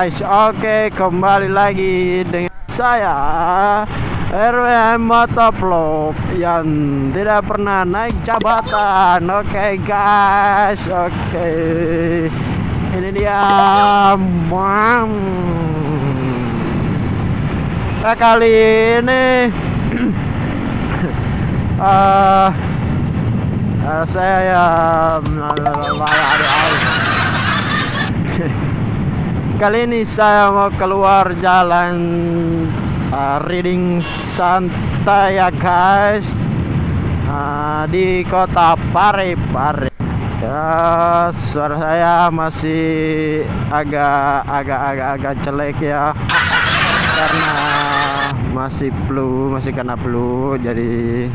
Guys, oke, kembali lagi dengan saya Erwe MotoVlog yang tidak pernah naik jabatan. Oke guys, oke, ini dia. Nah, kali ini saya kali ini saya mau keluar jalan reading santai ya guys, di kota Parepare. Ya, suara saya masih agak jelek ya, karena masih kena flu, jadi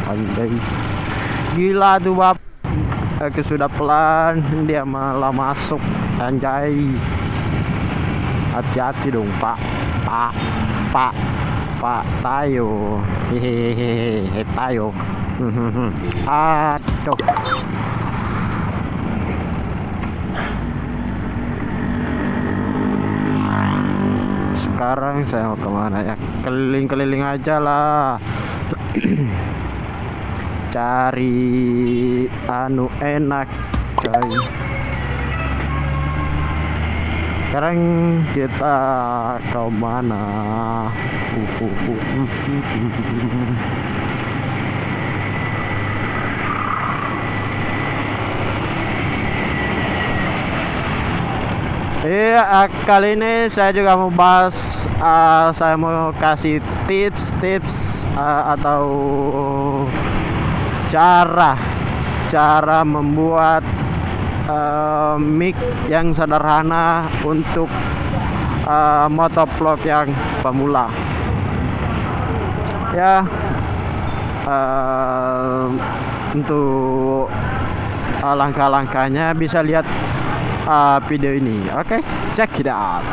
andai gila tuh bab. Aku sudah pelan, dia malah masuk, anjay. Hati-hati dong pak tayo, hehehe tayo. Aduh, sekarang saya mau kemana ya? Keliling-keliling aja lah. Cari enak coy. Sekarang kita ke mana? Iya, kali ini saya juga mau bahas, saya mau kasih tips atau cara membuat mic yang sederhana untuk motovlog yang pemula ya. Untuk langkah-langkahnya bisa lihat video ini. Oke, check it out.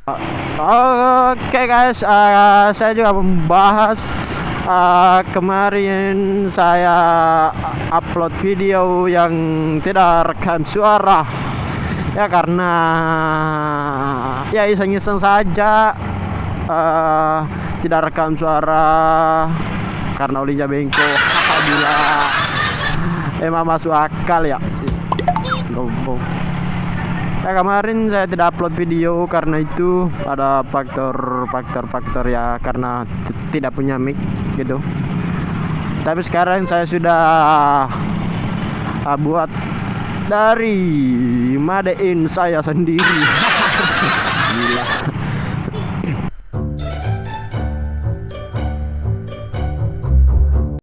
Oke guys, saya juga membahas kemarin saya upload video yang tidak rekam suara ya, karena ya iseng-iseng saja, tidak rekam suara karena olinya bengkok. Alhamdulillah, emang masuk akal ya. Gombong. Ya, kemarin saya tidak upload video karena itu ada faktor ya, karena tidak punya mic gitu. Tapi sekarang saya sudah buat dari made in saya sendiri. Gila.